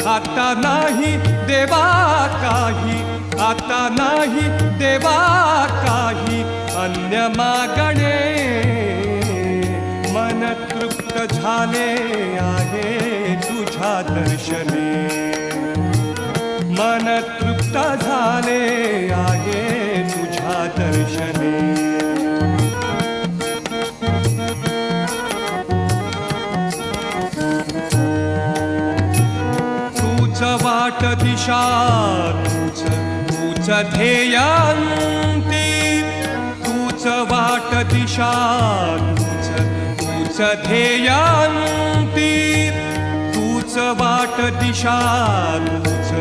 आता नाही देवा काही, आता नाही देवा काही अन्य मागणे. मन तृप्त झाले आहे तुझ्या दर्शने, मन तृप्त झाले आहे तुझ्या दर्शने. तूच वाट दिशा, तूच ध्येयांती, तूच वाट दिशा, तूच ध्येयांती, तूच वाट दिशा, तूच